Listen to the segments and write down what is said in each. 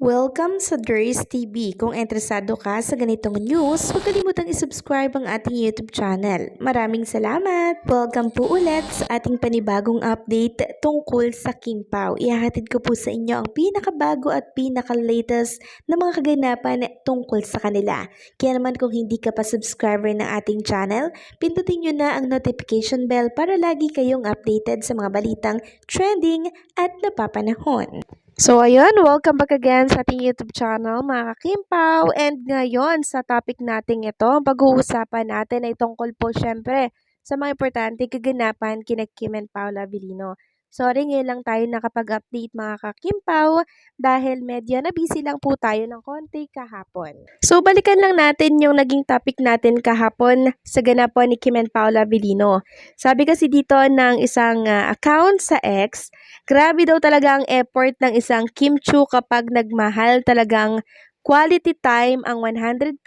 Welcome sa Durs TV. Kung interesado ka sa ganitong news, huwag kalimutang isubscribe ang ating YouTube channel. Maraming salamat! Welcome po ulit sa ating panibagong update tungkol sa Kim Pao. Ihahatid ko po sa inyo ang pinakabago at pinaka-latest na mga kaganapan tungkol sa kanila. Kaya naman kung hindi ka pa subscriber ng ating channel, pindutin nyo na ang notification bell para lagi kayong updated sa mga balitang trending at napapanahon. So ayun, welcome back again sa ating YouTube channel mga Kimpaw. And ngayon sa topic natin ito, pag-uusapan natin ay tungkol po syempre sa mga importante kaganapan kina Kim and Paula Avellino. Sorry, ngayon lang tayo nakapag-update mga kakimpaw dahil medyo na busy lang po tayo ng konti kahapon. So balikan lang natin yung naging topic natin kahapon sa ganapan ni Kim and Paula Avellino. Sabi kasi dito ng isang account sa X, grabe daw talaga ang effort ng isang Kim Chu kapag nagmahal, talagang quality time ang 100%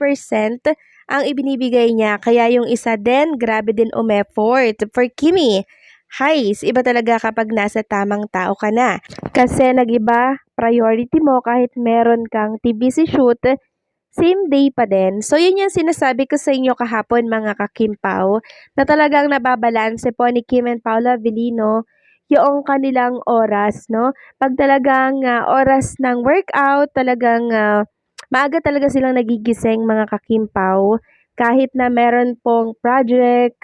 ang ibinibigay niya. Kaya yung isa din, grabe din effort for Kimi. Highs, iba talaga kapag nasa tamang tao ka na. Kasi nag-iba priority mo kahit meron kang TBC shoot, same day pa din. So yun yung sinasabi ko sa inyo kahapon mga kakimpaw, na talagang nababalanse po ni Kim and Paula Avellino yung kanilang oras, no? Pag talagang oras ng workout, talagang maaga talaga silang nagigising mga kakimpaw. Kahit na meron pong project,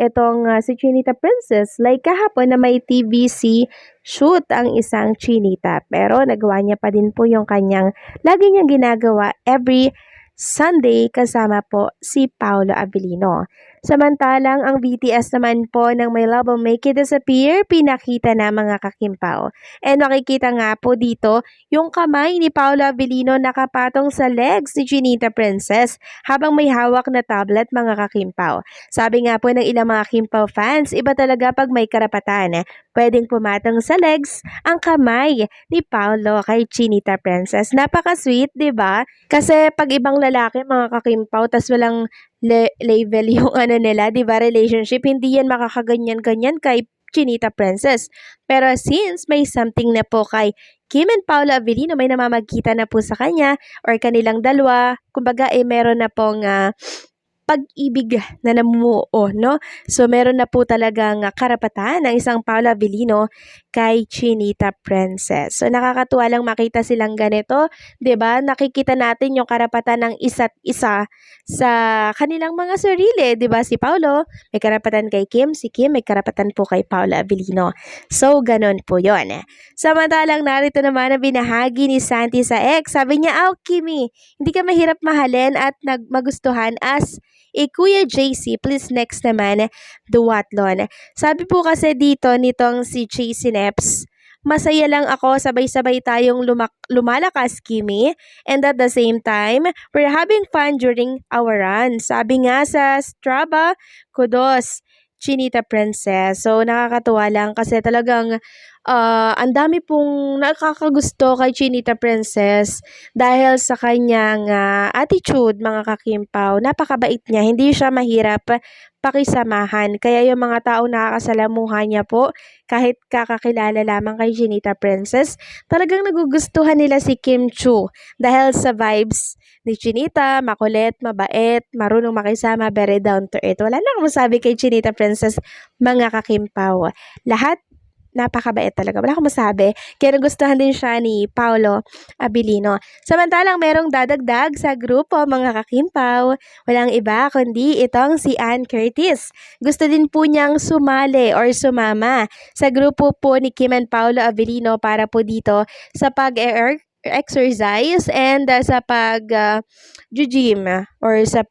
itong si Chinita Princess, like kahapon na may TVC shoot ang isang Chinita. Pero nagawa niya pa din po yung kanyang lagi niyang ginagawa every Sunday kasama po si Paolo Avellino. Samantalang ang BTS naman po ng My Love Will Make It Disappear, pinakita na mga kakimpaw. And makikita nga po dito yung kamay ni Paolo Avellino nakapatong sa legs ni Chinita Princess habang may hawak na tablet mga kakimpaw. Sabi nga po ng ilang mga Kimpaw fans, iba talaga pag may karapatan. Pwedeng pumatong sa legs ang kamay ni Paolo kay Chinita Princess. Napaka-sweet, 'di ba? Kasi pag ibang lalaki mga kakimpaw tas walang level yung nila, 'di ba, relationship, hindi yan makakaganyan-ganyan kay Chinita Princess. Pero since may something na po kay Kim and Paula Avellino, may namamagkita na po sa kanya or kanilang dalawa, kumbaga meron na pong pag-ibig na namumuo, no? So, meron na po talagang karapatan ng isang Paula Avellino kay Chinita Princess. So, nakakatuwa lang makita silang ganito, 'di ba? Nakikita natin yung karapatan ng isa't isa sa kanilang mga sarili, 'di ba? Si Paolo may karapatan kay Kim, si Kim may karapatan po kay Paula Avellino. So, ganun po 'yon. Samantalang narito naman ang binahagi ni Santi sa ex. Sabi niya, Kimi, hindi ka mahirap mahalin at magustuhan as Kuya JC, please next naman, duwatlon. Sabi po kasi dito nitong si JC Neps, masaya lang ako, sabay-sabay tayong lumalakas, Kimi. And at the same time, we're having fun during our run. Sabi nga sa Strava, kudos, Chinita Princess. So, nakakatuwa lang kasi talagang ang dami pong nakakagusto kay Chinita Princess dahil sa kanyang attitude mga kakimpaw. Napakabait niya, hindi siya mahirap pakisamahan. Kaya yung mga tao nakakasalamuha niya po, kahit kakakilala lamang kay Chinita Princess, talagang nagugustuhan nila si Kim Chu dahil sa vibes ni Chinita, makulit, mabait, marunong makisama, very down to earth. Wala na akong masabi kay Chinita Princess mga kakimpaw. Lahat napakabait talaga. Wala akong masabi. Kaya nagustuhan din siya ni Paolo Avellino. Samantalang merong dadagdag sa grupo mga kakimpaw. Walang iba kundi itong si Ann Curtis. Gusto din po niyang sumali or sumama sa grupo po ni Kim and Paolo Avellino para po dito sa pag-exercise and sa pag-gym or sa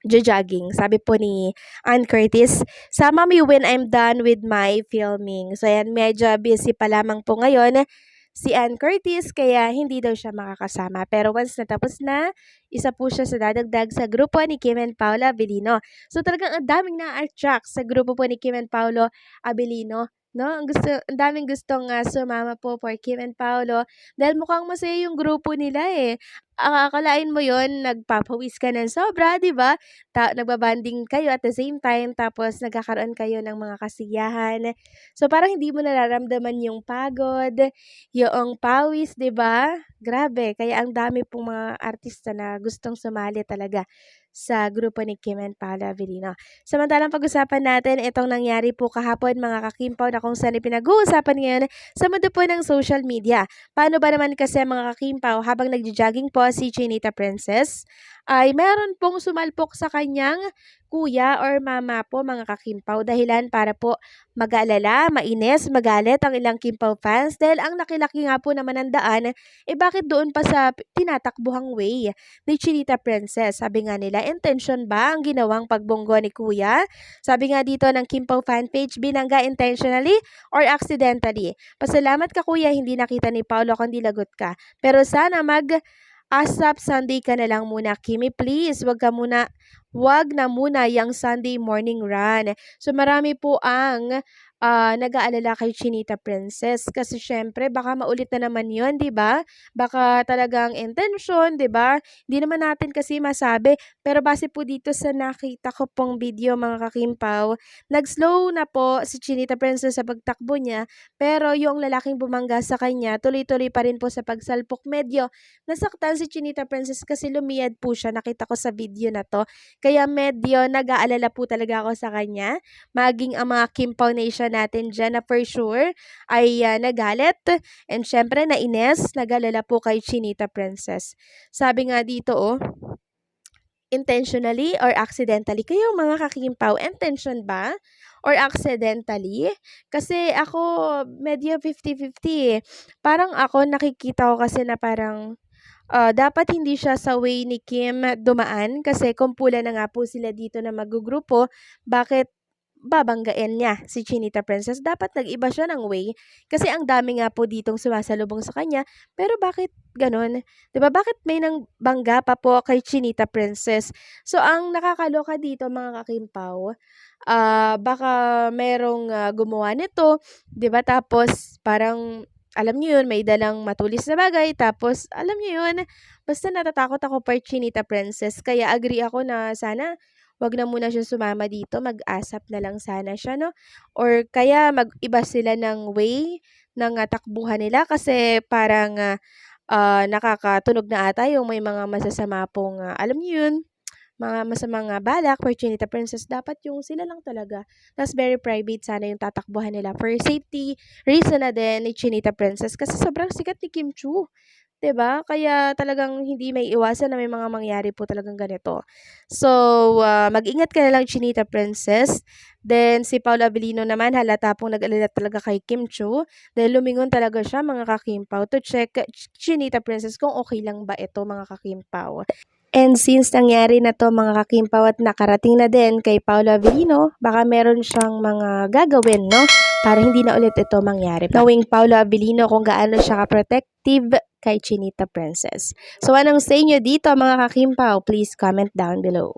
jogging. Sabi po ni Ann Curtis, sama me when I'm done with my filming. So ayan, medyo busy pa lamang po ngayon si Ann Curtis, kaya hindi daw siya makakasama. Pero once natapos na, isa po siya sa dadagdag sa grupo ni Kim and Paula Avellino. So talagang ang daming na-attract sa grupo po ni Kim and Paolo Avellino. No, ang daming gustong sumama po for Kim and Paolo dahil mukhang masaya yung grupo nila eh. akalain mo yon nagpapawis ka ng sobra, 'di ba? Nagbabanding kayo at the same time tapos nagkakaroon kayo ng mga kasiyahan. So, parang hindi mo nararamdaman yung pagod, yung pawis, 'di ba? Grabe, kaya ang dami pong mga artista na gustong sumali talaga sa grupo ni Kim and Paolo Avellino. Samantalang pag-usapan natin itong nangyari po kahapon mga kakimpaw na kung saan ipinag-uusapan ngayon sa mundo po ng social media. Paano ba naman kasi mga kakimpaw habang nagja-jogging po si Chinita Princess ay meron pong sumalpok sa kanyang kuya or mama po mga kakimpaw dahilan para po mag-alala, mainis, magalit ang ilang Kimpaw fans dahil ang nakilaki nga po naman ng daan bakit doon pa sa tinatakbuhang way ni Chinita Princess. Sabi nga nila, intention ba ang ginawang pagbunggo ni kuya? Sabi nga dito ng Kimpaw fan page, binangga intentionally or accidentally. Pasalamat ka kuya, hindi nakita ni Paolo kundi lagot ka. Pero sana ASAP Sunday ka na lang muna, Kimi, please. Wag na muna yung Sunday morning run. So marami po ang nag-aalala kay Chinita Princess kasi syempre baka maulit na naman 'yon, 'di ba? Baka talagang intention, 'di ba? Hindi naman natin kasi masabi, pero base po dito sa nakita ko pong video mga kakimpaw, nag-slow na po si Chinita Princess sa pagtakbo niya, pero yung lalaking bumangga sa kanya, tuloy-tuloy pa rin po sa pagsalpok. Medyo nasaktan si Chinita Princess kasi lumiyad po siya, nakita ko sa video na 'to. Kaya medyo nag-aalala po talaga ako sa kanya, maging ang mga Kimpaw Nation natin dyan na for sure ay nagalit and syempre nainis, nag-alala po kay Chinita Princess. Sabi nga dito intentionally or accidentally? Kayo mga kakimpaw, intention ba or accidentally? Kasi ako medyo 50-50 eh. Parang ako nakikita ko kasi na parang dapat hindi siya sa way ni Kim dumaan kasi kumpulan na nga po sila dito na magugrupo. Bakit babanggain niya si Chinita Princess? Dapat nag-iba siya ng way kasi ang dami nga po ditong sumasalubong sa kanya. Pero bakit ganon? 'Di ba? Bakit may nang bangga pa po kay Chinita Princess? So ang nakakaloka dito mga kakimpaw, baka merong gumawa nito, 'di ba? Tapos parang alam niyo yun, may dalang matulis na bagay, tapos alam niyo yun, basta natatakot ako per Chinita Princess, kaya agree ako na sana wag na muna siya sumama dito, mag-ASAP na lang sana siya, no? Or kaya mag-iba sila ng way ng takbuhan nila kasi parang nakakatunog na ata yung may mga masasama pong, alam niyo yun, mga masamang balak for Chinita Princess, dapat yung sila lang talaga. Tas very private sana yung tatakbuhan nila for safety reason na din ni Chinita Princess kasi sobrang sikat ni Kim Chu. 'Di ba? Kaya talagang hindi may iwasan na may mga mangyari po talagang ganito. So, mag-ingat ka na lang Chinita Princess. Then si Paolo Avellino naman halata pong nag-alala talaga kay Kim Chu dahil lumingon talaga siya mga kakimpaw to check Chinita Princess kung okay lang ba ito mga kakimpaw. And since nangyari na to mga kakimpaw at nakarating na din kay Paolo Avellino, baka meron siyang mga gagawin, no? Para hindi na ulit ito mangyari. Knowing Paolo Avellino kung gaano siya ka-protective kay Chinita Princess. So anong say nyo dito mga kakimpaw? Please comment down below.